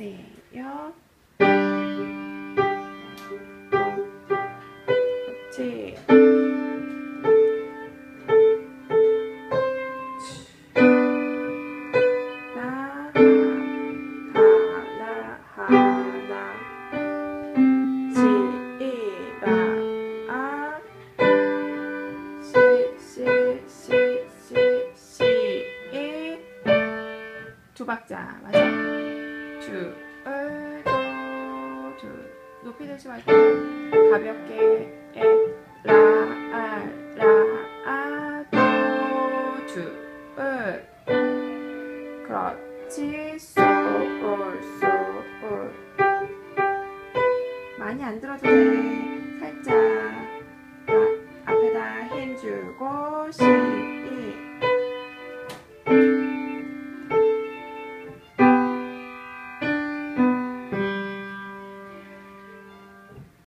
마세요. 그렇지. 두 박자 맞아. 주 높이 들지 말고 가볍게 주 그렇지. 많이 안 들어도 돼. 살짝 앞에다 힘 주고